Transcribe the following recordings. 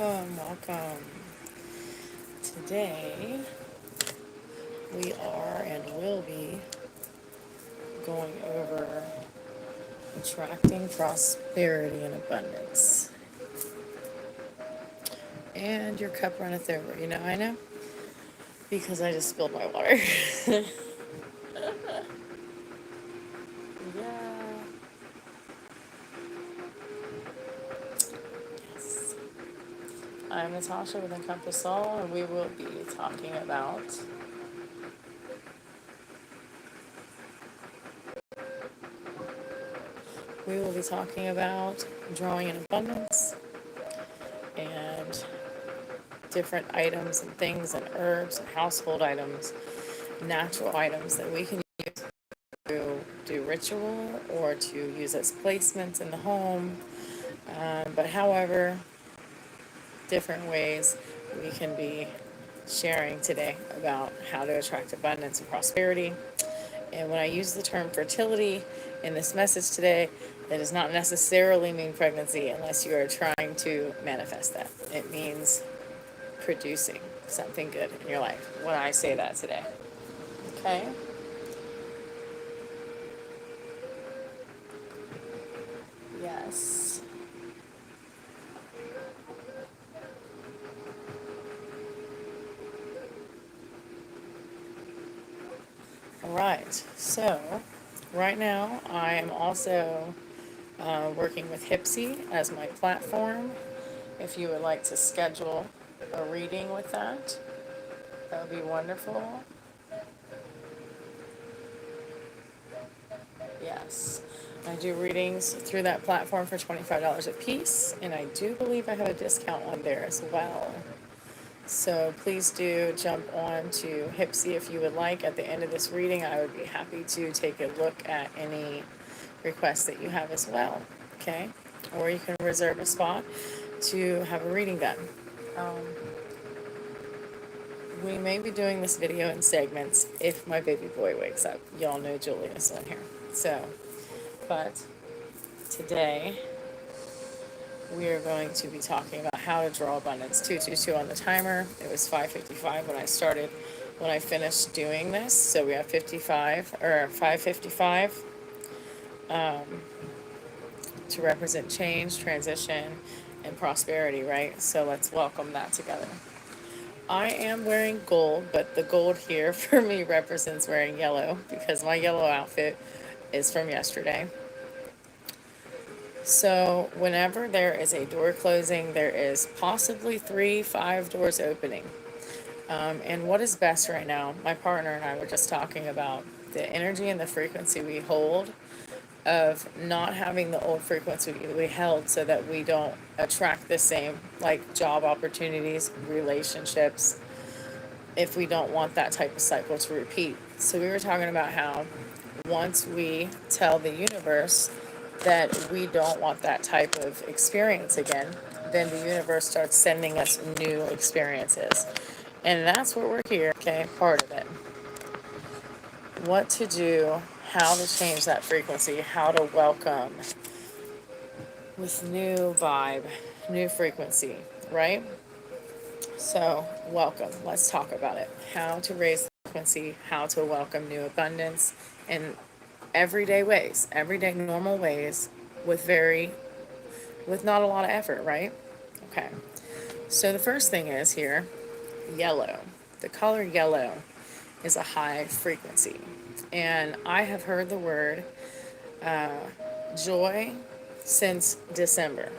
Welcome. Today we are and will be going over attracting prosperity and abundance. And your cup runneth over. You know, I know because I just spilled my water. Yeah. Yes. I'm Natasha with Encompass Awe, and we will be talking about drawing in abundance and different items and things and herbs and household items, natural items that we can to do ritual or to use as placements in the home. But however, different ways we can be sharing today about how to attract abundance and prosperity. And when I use the term fertility in this message today, that does not necessarily mean pregnancy unless you are trying to manifest that. It means producing something good in your life when I say that today. Okay? Yes. All right. So, right now, I am also working with Hipsy as my platform. If you would like to schedule a reading with that, that would be wonderful. Yes. I do readings through that platform for $25 a piece, and I do believe I have a discount on there as well. So please do jump on to Hipsy if you would like. At the end of this reading, I would be happy to take a look at any requests that you have as well. Okay? Or you can reserve a spot to have a reading done. Um, we may be doing this video in segments if my baby boy wakes up. Y'all know Julia's on here. So, but today we are going to be talking about how to draw abundance. 222 on the timer. It was 5:55 when I started. When I finished doing this, so we have 55 or 5:55 to represent change, transition, and prosperity, right? So let's welcome that together. I am wearing gold, but the gold here for me represents wearing yellow because my yellow outfit is from yesterday. So whenever there is a door closing, there is possibly 5 doors opening. And what is best right now, my partner and I were just talking about the energy and the frequency we hold of not having the old frequency we held so that we don't attract the same, like job opportunities, relationships, if we don't want that type of cycle to repeat. So we were talking about how once we tell the universe that we don't want that type of experience again, then the universe starts sending us new experiences. And that's what we're here, okay, part of it. What to do, how to change that frequency, how to welcome with new vibe, new frequency, right? So, welcome. Let's talk about it. How to raise the frequency, how to welcome new abundance in everyday ways, everyday normal ways with not a lot of effort, right? Okay. So the first thing is here, yellow. The color yellow is a high frequency. And I have heard the word joy since December.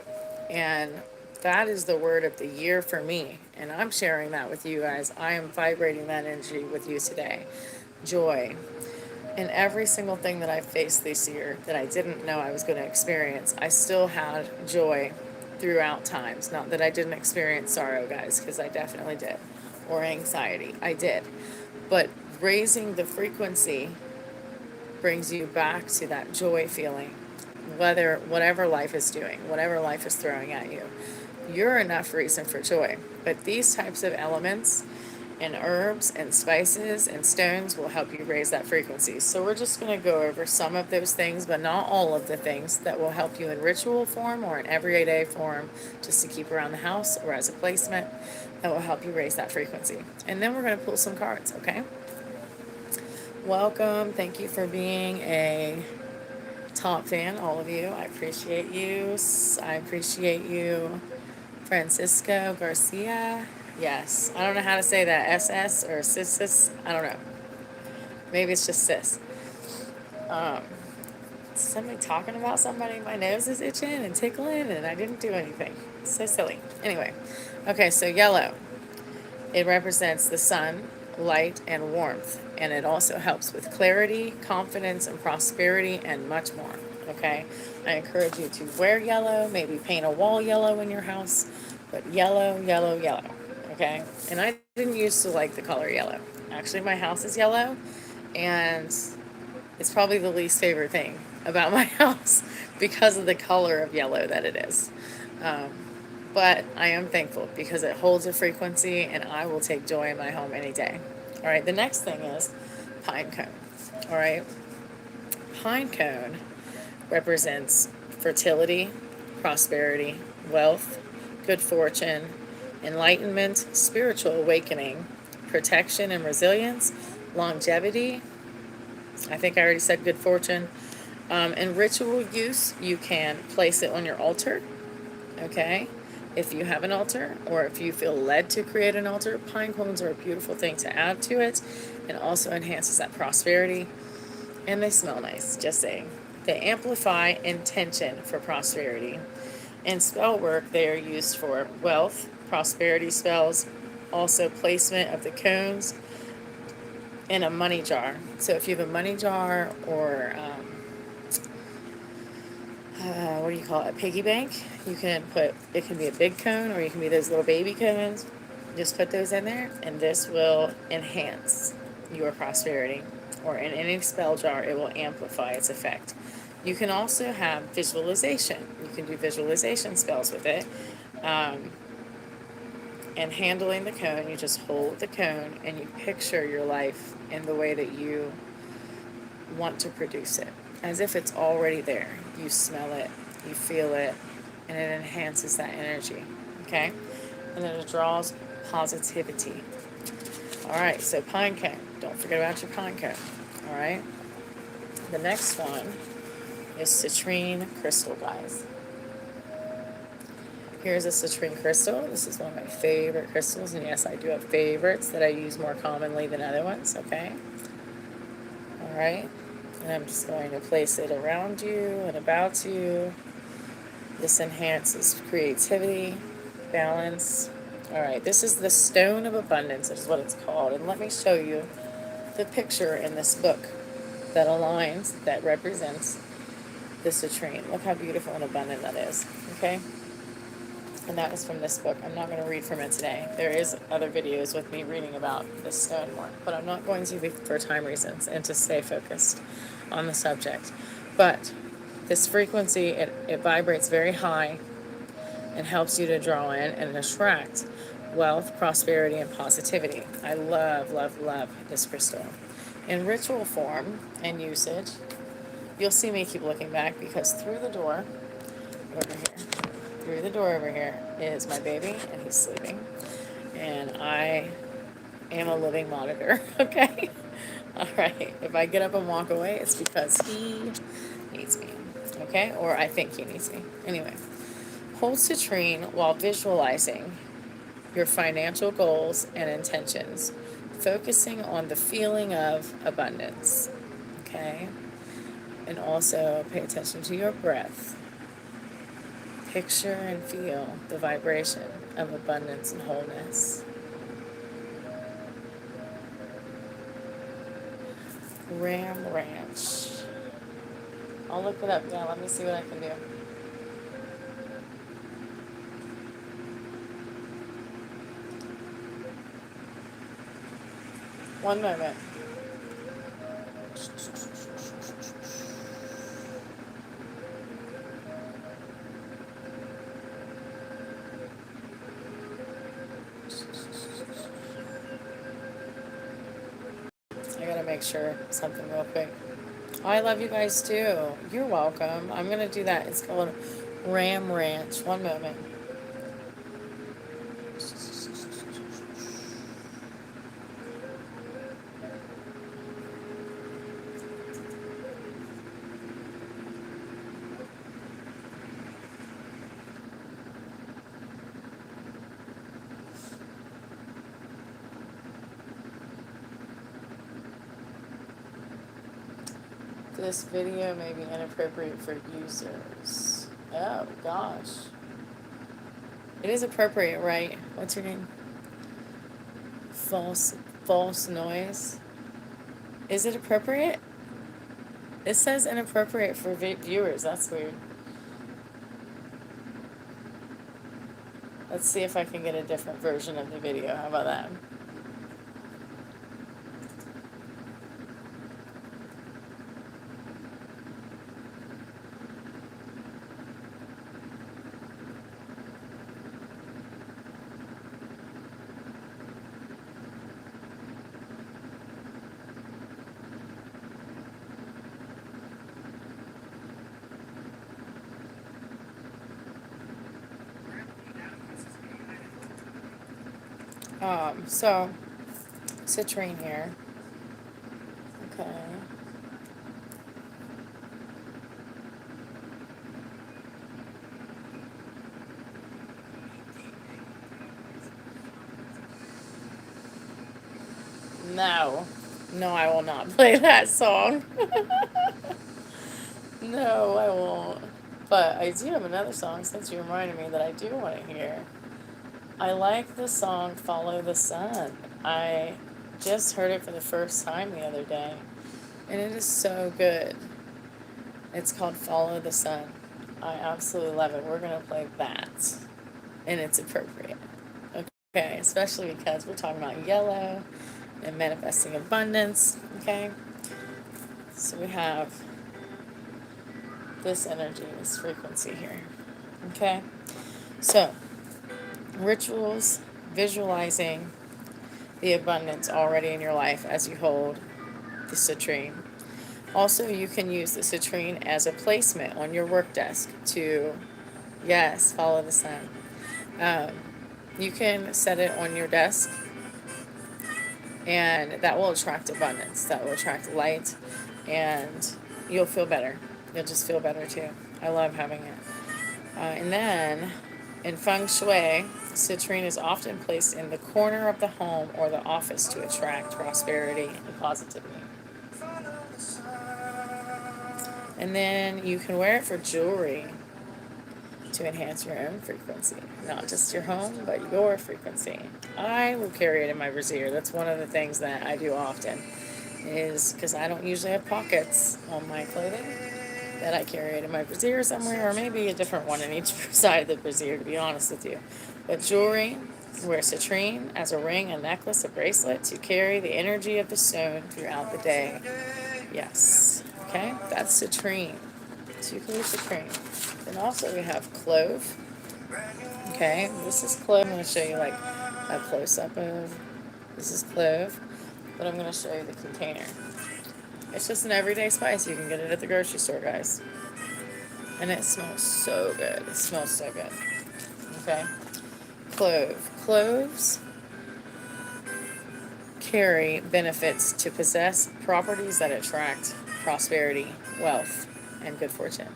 And that is the word of the year for me. And I'm sharing that with you guys. I am vibrating that energy with you today. Joy. In every single thing that I faced this year that I didn't know I was going to experience, I still had joy throughout times. Not that I didn't experience sorrow, guys, because I definitely did. Or anxiety. I did. But raising the frequency brings you back to that joy feeling, whatever life is doing, whatever life is throwing at you. You're enough reason for joy. But these types of elements And herbs and spices and stones will help you raise that frequency. So we're just going to go over some of those things, but not all of the things that will help you in ritual form or in everyday form, just to keep around the house or as a placement that will help you raise that frequency. And then we're going to pull some cards, okay? Welcome. Thank you for being a top fan, all of you. I appreciate you. I appreciate you. Francisco Garcia. Yes. I don't know how to say that. SS or sis. I don't know. Maybe it's just sis. Somebody talking about somebody. My nose is itching and tickling, and I didn't do anything. So silly. Anyway. Okay, so yellow. It represents the sun, light, and warmth. And it also helps with clarity, confidence, and prosperity, and much more. Okay? I encourage you to wear yellow, maybe paint a wall yellow in your house, but yellow, yellow, yellow. Okay? And I didn't used to like the color yellow. Actually, my house is yellow, and it's probably the least favorite thing about my house because of the color of yellow that it is. But I am thankful because it holds a frequency, and I will take joy in my home any day. All right, the next thing is pine cone. All right, pine cone represents fertility, prosperity, wealth, good fortune, enlightenment, spiritual awakening, protection and resilience, longevity. I think I already said good fortune. In ritual use, you can place it on your altar. Okay, if you have an altar or if you feel led to create an altar, pine cones are a beautiful thing to add to it, and also enhances that prosperity. And they smell nice, just saying. They amplify intention for prosperity. In spell work, they are used for wealth, prosperity spells, also placement of the cones in a money jar. So if you have a money jar or what do you call it, a piggy bank, you can put, it can be a big cone or you can be those little baby cones. Just put those in there, and this will enhance your prosperity. Or in any spell jar, it will amplify its effect. You can also have visualization. You can do visualization spells with it. And handling the cone, you just hold the cone and you picture your life in the way that you want to produce it, as if it's already there. You smell it, you feel it, and it enhances that energy. Okay? And then it draws positivity. All right, so pine cone. Don't forget about your pine cone. All right? The next one is citrine crystal, guys. Here's a citrine crystal. This is one of my favorite crystals, and yes, I do have favorites that I use more commonly than other ones, okay? All right, and I'm just going to place it around you and about you. This enhances creativity, balance. All right, this is the Stone of Abundance, is what it's called, and let me show you the picture in this book that aligns, that represents the citrine. Look how beautiful and abundant that is, okay? And that is from this book. I'm not going to read from it today. There is other videos with me reading about this stone more, but I'm not going to for time reasons and to stay focused on the subject. But this frequency, it vibrates very high and helps you to draw in and attract wealth, prosperity, and positivity. I love, love, love this crystal. In ritual form and usage, you'll see me keep looking back because through the door over here is my baby, and he's sleeping. And I am a living monitor, okay? All right. If I get up and walk away, it's because he needs me, okay? Or I think he needs me. Anyway, hold citrine while visualizing your financial goals and intentions, focusing on the feeling of abundance, okay? And also pay attention to your breath. Picture and feel the vibration of abundance and wholeness. Ram Ranch. I'll look it up. Yeah, let me see what I can do. One moment. make sure something real quick. Oh, I love you guys too. You're welcome. I'm gonna do that. It's called Ram Ranch. One moment. This video may be inappropriate for users. Oh gosh. It is appropriate, right? What's your name? False noise. Is it appropriate? It says inappropriate for viewers. That's weird. Let's see if I can get a different version of the video. How about that? So, citrine here. Okay. No. No, I will not play that song. No, I won't. But I do have another song since you reminded me that I do want to hear. I like the song Follow the Sun. I just heard it for the first time the other day, and it is so good. It's called Follow the Sun. I absolutely love it. We're going to play that, and it's appropriate. Okay, especially because we're talking about yellow and manifesting abundance. Okay, so we have this energy, this frequency here. Okay, so rituals, visualizing the abundance already in your life as you hold the citrine. Also, you can use the citrine as a placement on your work desk to, yes, follow the sun. You can set it on your desk, and that will attract abundance. That will attract light, and you'll feel better. You'll just feel better too. I love having it. And then, in feng shui, citrine is often placed in the corner of the home or the office to attract prosperity and positivity. And then you can wear it for jewelry to enhance your own frequency. Not just your home, but your frequency. I will carry it in my brassiere. That's one of the things that I do often, is because I don't usually have pockets on my clothing, that I carry it in my brassiere somewhere, or maybe a different one in each side of the brassiere, to be honest with you. But jewelry, wear citrine as a ring, a necklace, a bracelet to carry the energy of the stone throughout the day. Yes. Okay, that's citrine. So you can use citrine. Then also we have clove. Okay, this is clove. I'm going to show you like a close-up of, this is clove, but I'm going to show you the container. It's just an everyday spice. You can get it at the grocery store, guys. And it smells so good. It smells so good. Okay, clove. Cloves carry benefits to possess properties that attract prosperity, wealth, and good fortune.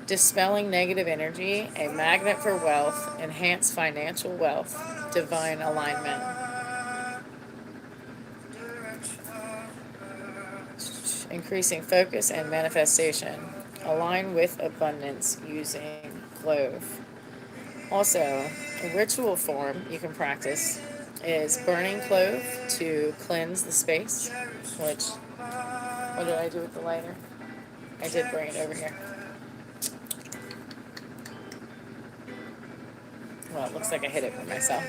Dispelling negative energy, a magnet for wealth, enhance financial wealth, divine alignment. Increasing focus and manifestation. Align with abundance using clove. Also, a ritual form you can practice is burning clove to cleanse the space, which, what did I do with the lighter? I did bring it over here. Well, it looks like I hit it for myself,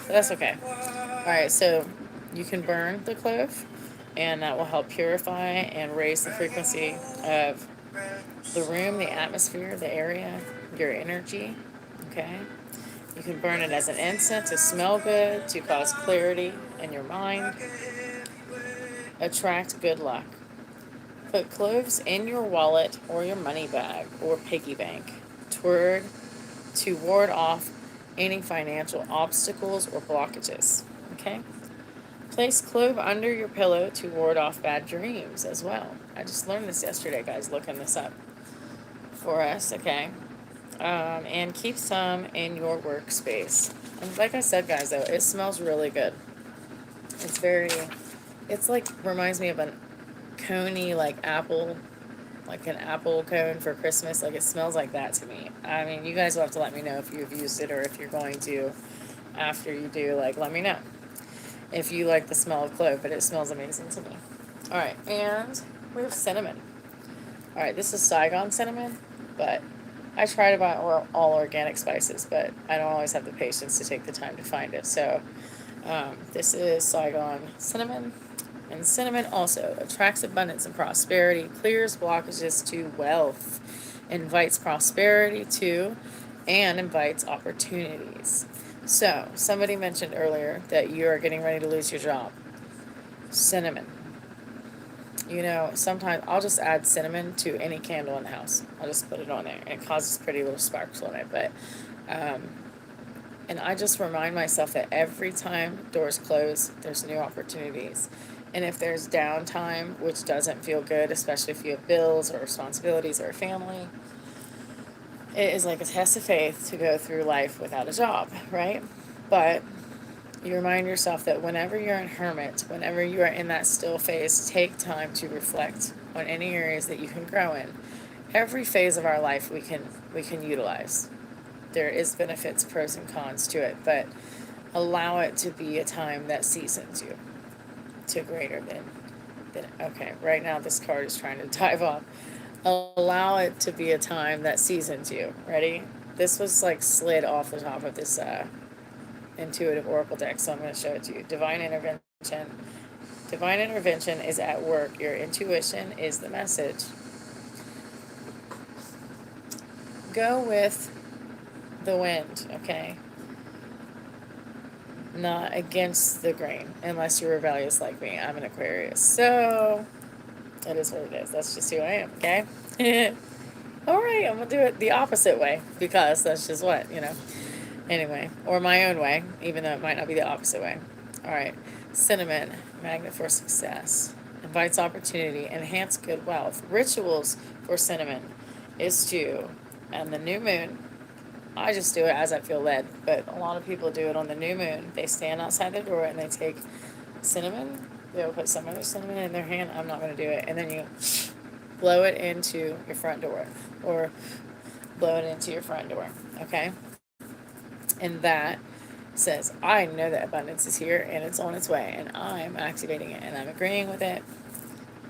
but that's okay. Alright, so you can burn the clove, and that will help purify and raise the frequency of the room, the atmosphere, the area, your energy. Okay? You can burn it as an incense to smell good, to cause clarity in your mind. Attract good luck. Put cloves in your wallet or your money bag or piggy bank to ward off any financial obstacles or blockages. Okay? Place clove under your pillow to ward off bad dreams as well. I just learned this yesterday, guys, looking this up for us, okay? And keep some in your workspace. And like I said, guys, though, it smells really good. It's very, it's like, reminds me of an coney, like an apple cone for Christmas. Like, it smells like that to me. I mean, you guys will have to let me know if you've used it or if you're going to after you do. Like, let me know if you like the smell of clove, but it smells amazing to me. All right, and we have cinnamon. All right, this is Saigon cinnamon, but I try to buy all organic spices, but I don't always have the patience to take the time to find it. So this is Saigon cinnamon. And cinnamon also attracts abundance and prosperity, clears blockages to wealth, invites prosperity to, and invites opportunities. So, somebody mentioned earlier that you are getting ready to lose your job. Cinnamon. You know, sometimes I'll just add cinnamon to any candle in the house. I'll just put it on there. And it causes pretty little sparks on it. But, and I just remind myself that every time doors close, there's new opportunities. And if there's downtime, which doesn't feel good, especially if you have bills or responsibilities or a family, it is like a test of faith to go through life without a job, right? But you remind yourself that whenever you're in hermit, whenever you are in that still phase, take time to reflect on any areas that you can grow in. Every phase of our life we can utilize. There is benefits, pros and cons to it, but allow it to be a time that seasons you to greater than okay, right now this card is trying to dive off. Allow it to be a time that seasons you. Ready? This was like slid off the top of this intuitive oracle deck, so I'm going to show it to you. Divine intervention. Divine intervention is at work. Your intuition is the message. Go with the wind, okay? Not against the grain, unless you're rebellious like me. I'm an Aquarius, so it is what it is. That's just who I am, okay? All right, I'm gonna do it the opposite way because that's just what, you know. Anyway, or my own way, even though it might not be the opposite way. All right, cinnamon, magnet for success, invites opportunity, enhance good wealth. Rituals for cinnamon is to, and the new moon, I just do it as I feel led, but a lot of people do it on the new moon. They stand outside their door and they take cinnamon. They'll put some other cinnamon in their hand. I'm not going to do it. And then you blow it into your front door or blow it into your front door. Okay? And that says, I know that abundance is here and it's on its way and I'm activating it and I'm agreeing with it.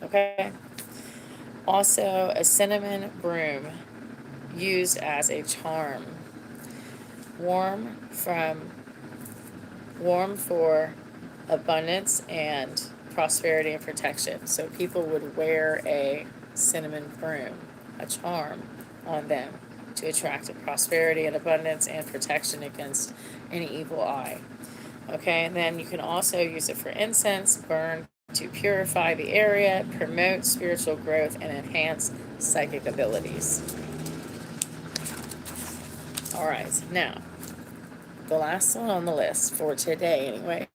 Okay? Also, a cinnamon broom used as a charm. Warm for abundance and prosperity and protection. So people would wear a cinnamon broom, a charm on them to attract prosperity and abundance and protection against any evil eye. Okay, and then you can also use it for incense, burn to purify the area, promote spiritual growth, and enhance psychic abilities. All right, now, the last one on the list for today, anyway,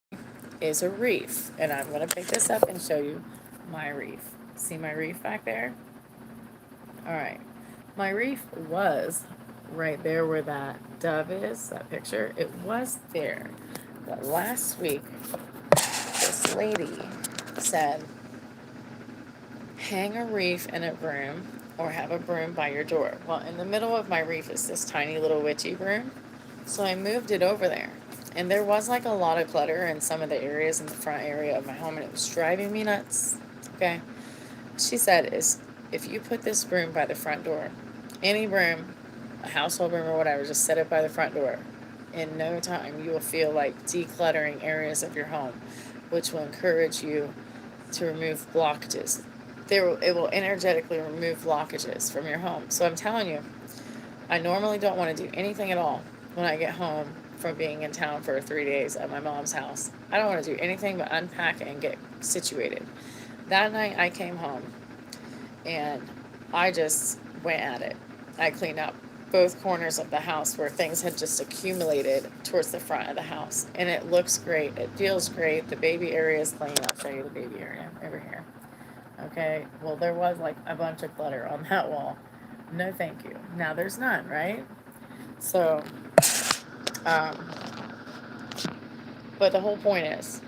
is a reef. And I'm going to pick this up and show you my reef. See my reef back there? All right. My reef was right there where that dove is, that picture. It was there. But last week, this lady said, hang a reef in a broom or have a broom by your door. Well, in the middle of my reef is this tiny little witchy broom. So I moved it over there. And there was like a lot of clutter in some of the areas in the front area of my home, and it was driving me nuts. Okay. She said, is if you put this broom by the front door, any broom, a household broom or whatever, just set it by the front door. In no time, you will feel like decluttering areas of your home, which will encourage you to remove blockages. It will energetically remove blockages from your home. So I'm telling you, I normally don't want to do anything at all when I get home from being in town for 3 days at my mom's house. I don't want to do anything but unpack and get situated. That night I came home and I just went at it. I cleaned up both corners of the house where things had just accumulated towards the front of the house. And it looks great. It feels great. The baby area is clean. I'll show you the baby area over here. Okay. Well, there was like a bunch of clutter on that wall. No, thank you. Now there's none, right? So, um, but the whole point is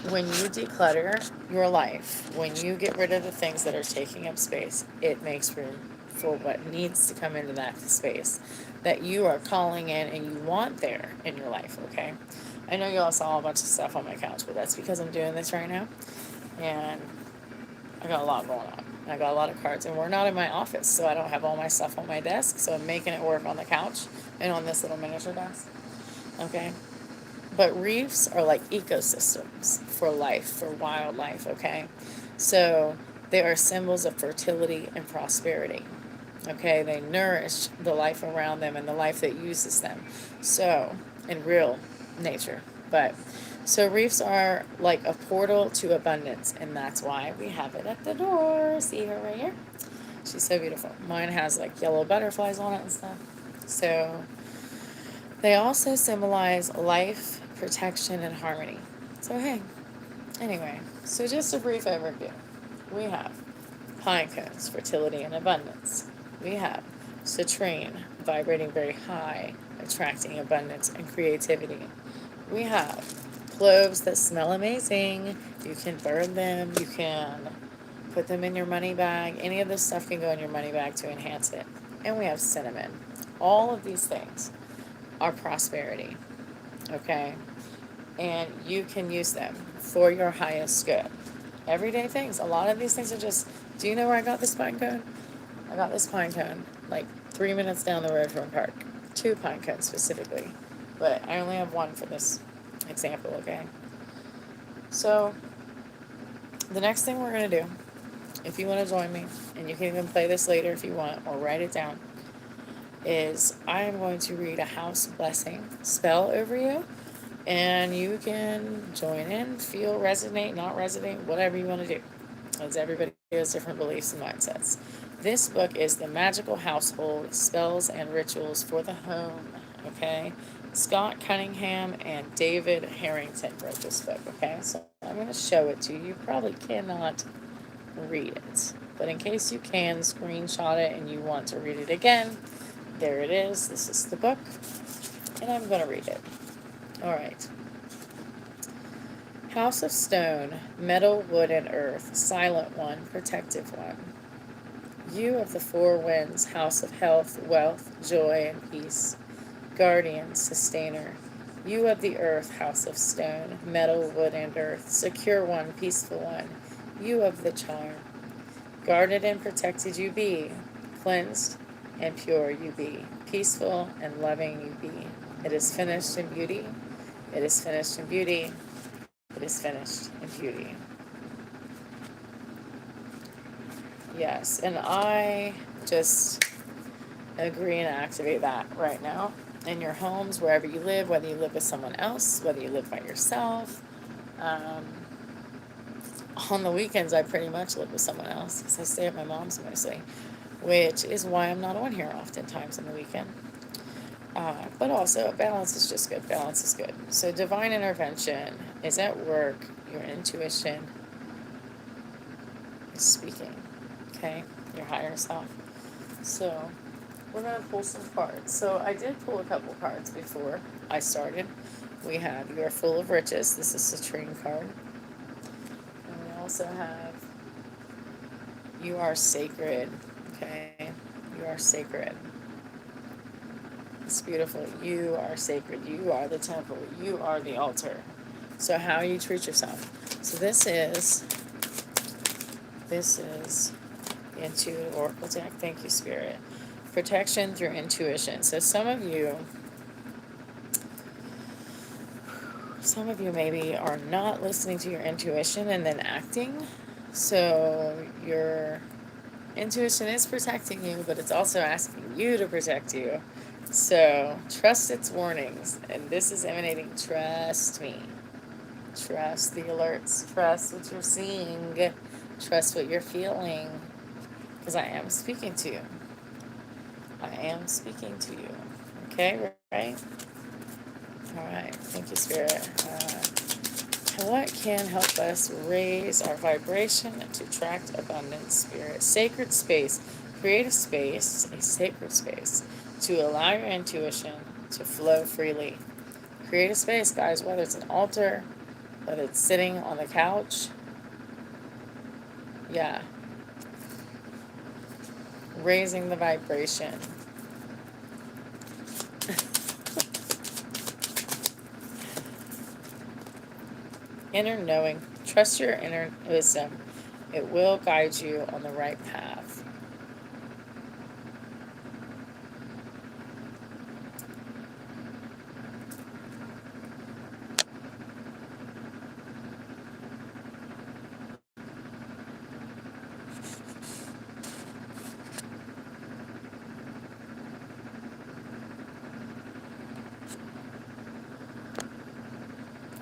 when you declutter your life, when you get rid of the things that are taking up space, it makes room for what needs to come into that space that you are calling in and you want there in your life, okay? I know y'all saw a bunch of stuff on my couch, but that's because I'm doing this right now. And I got a lot going on. I got a lot of cards, and we're not in my office, so I don't have all my stuff on my desk. So I'm making it work on the couch and on this little miniature desk. Okay? But reefs are like ecosystems for life, for wildlife, okay? So they are symbols of fertility and prosperity. Okay, they nourish the life around them and the life that uses them. So, in real nature. But so reefs are like a portal to abundance, and that's why we have it at the door. See her right here? She's so beautiful. Mine has like yellow butterflies on it and stuff. So they also symbolize life, protection, and harmony. So, hey, anyway, so just a brief overview. We have pine cones, fertility and abundance. We have citrine, vibrating very high, attracting abundance and creativity. We have cloves that smell amazing. You can burn them, you can put them in your money bag. Any of this stuff can go in your money bag to enhance it. And we have cinnamon. All of these things are prosperity, okay? And you can use them for your highest good. Everyday things. A lot of these things are just, do you know where I got this pine cone? I got this pine cone like 3 minutes down the road from a park. 2 pine cones specifically. But I only have one for this example, okay? So, the next thing we're going to do, if you want to join me, and you can even play this later if you want, or write it down, is I am going to read a house blessing spell over you, and you can join in, feel, resonate, not resonate, whatever you want to do, because everybody has different beliefs and mindsets. This book is The Magical Household, Spells and Rituals for the Home, okay? Scott Cunningham and David Harrington wrote this book, okay? So I'm going to show it to you. You probably cannot read it, but in case you can screenshot it and you want to read it again, there it is. This is the book, and I'm going to read it. All right. House of Stone, Metal, Wood, and Earth, Silent One, Protective One. You of the four winds, House of Health, Wealth, Joy, and Peace, Guardian, Sustainer. You of the Earth, House of Stone, Metal, Wood, and Earth, Secure One, Peaceful One. You of the Charm. Guarded and protected you be, cleansed and pure you be, peaceful and loving you be. It is finished in beauty. It is finished in beauty. It is finished in beauty. Yes, and I just agree and activate that right now in your homes, wherever you live, whether you live with someone else, whether you live by yourself. On the weekends, I pretty much live with someone else because I stay at my mom's mostly, which is why I'm not on here oftentimes on the weekend. But also, balance is just good. Balance is good. So divine intervention is at work. Your intuition is speaking, okay? Your higher self. So we're going to pull some cards. So I did pull a couple cards before I started. We have You Are Full of Riches. This is a Citrine card. And we also have You Are Sacred, okay? You are sacred. It's beautiful. You are sacred. You are the temple. You are the altar. So how you treat yourself. So this is the Intuitive Oracle deck. Thank you, Spirit. Protection through intuition. So some of you maybe are not listening to your intuition and then acting. So your intuition is protecting you, but it's also asking you to protect you. So trust its warnings. And this is emanating, trust me. Trust the alerts. Trust what you're seeing. Trust what you're feeling, because I am speaking to you. I am speaking to you. Okay, right? All right. Thank you, Spirit. What can help us raise our vibration to attract abundance, Spirit? Sacred space. Create a sacred space, to allow your intuition to flow freely. Create a space, guys, whether it's an altar, whether it's sitting on the couch. Yeah, raising the vibration. Inner knowing. Trust your inner wisdom. It will guide you on the right path.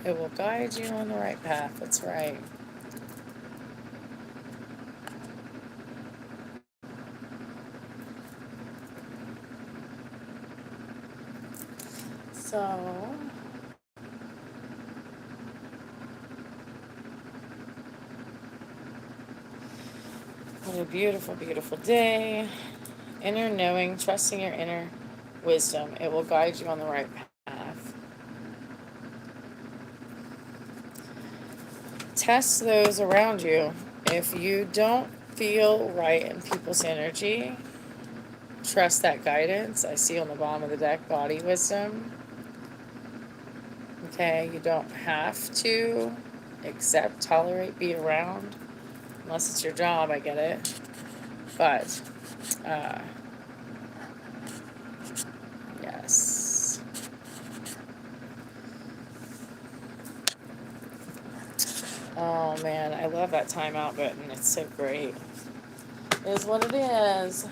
It will guide you on the right path. That's right. So, what a beautiful, beautiful day. Inner knowing, trusting your inner wisdom. It will guide you on the right path. Test those around you. If you don't feel right in people's energy, trust that guidance. I see on the bottom of the deck, body wisdom. Okay, you don't have to accept, tolerate, be around, unless it's your job, I get it. But, yes. Oh man, I love that timeout button. It's so great. It is what it is.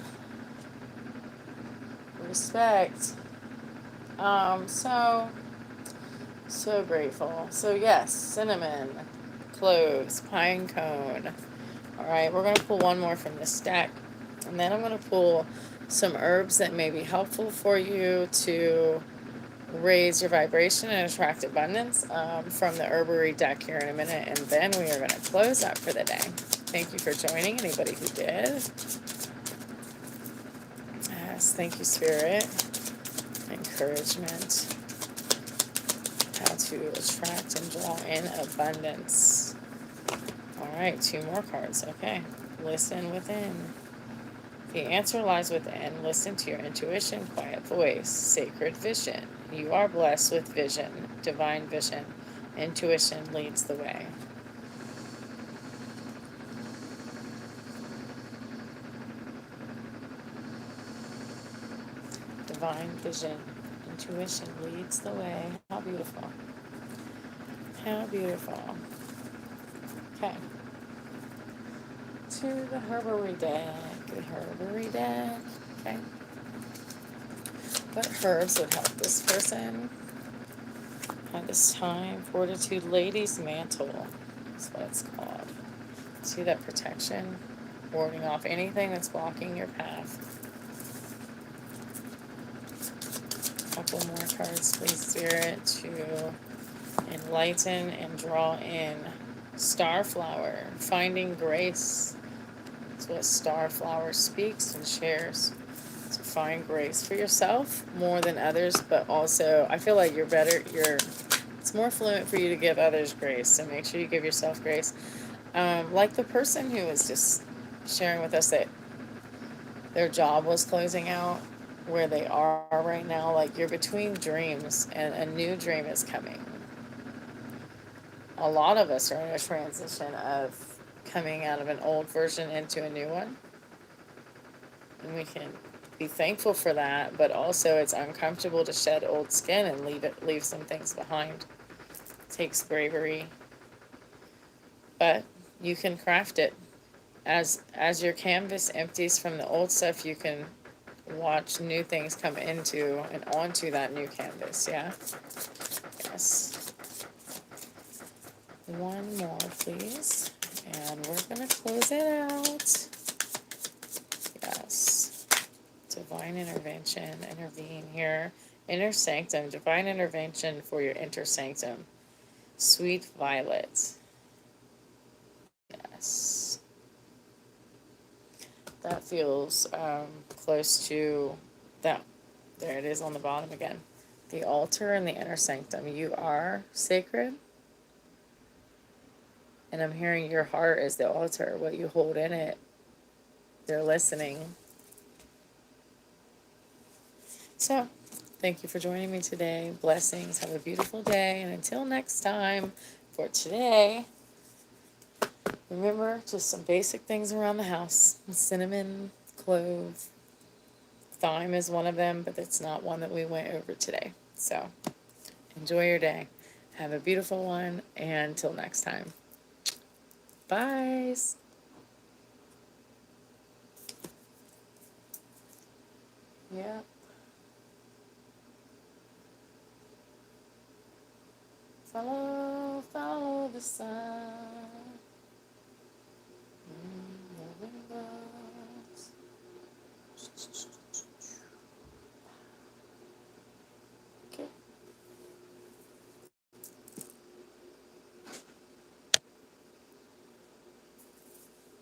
Respect. So grateful. So yes, cinnamon, cloves, pine cone. All right, we're gonna pull one more from this deck, and then I'm gonna pull some herbs that may be helpful for you to raise your vibration and attract abundance from the herbery deck here in a minute, and then we are gonna close up for the day. Thank you for joining. Anybody who did. Yes, thank you, Spirit. Encouragement. How to attract and draw in abundance. All right, 2 more cards. Okay. Listen within. The answer lies within. Listen to your intuition, quiet voice, sacred vision. You are blessed with vision, divine vision. Intuition leads the way. Divine vision. Intuition leads the way. How beautiful. How beautiful. Okay. To the herbery deck. The herbery deck. Okay. What herbs would help this person at this time? Fortitude, Lady's Mantle is what it's called. See that protection? Warding off anything that's blocking your path. Couple more cards, please, Spirit, to enlighten and draw in. Starflower, finding grace. That's what Starflower speaks and shares. To find grace for yourself more than others, but also I feel like it's more fluent for you to give others grace, so make sure you give yourself grace. Like the person who was just sharing with us that their job was closing out, where they are right now, like you're between dreams and a new dream is coming. A lot of us are in a transition of coming out of an old version into a new one. And we can be thankful for that, but also it's uncomfortable to shed old skin and leave some things behind. It takes bravery. But you can craft it. As your canvas empties from the old stuff, you can watch new things come into and onto that new canvas, yeah? Yes. One more, please. And we're going to close it out. Yes. Divine intervention, intervene here. Inner sanctum, divine intervention for your inner sanctum. Sweet violet. Yes. That feels close to that. There it is on the bottom again. The altar and the inner sanctum. You are sacred. And I'm hearing your heart is the altar, what you hold in it. They're listening. So, thank you for joining me today. Blessings. Have a beautiful day. And until next time, for today, remember just some basic things around the house. Cinnamon, clove, thyme is one of them, but it's not one that we went over today. So, enjoy your day. Have a beautiful one. And until next time. Bye. Yeah. Follow the sun.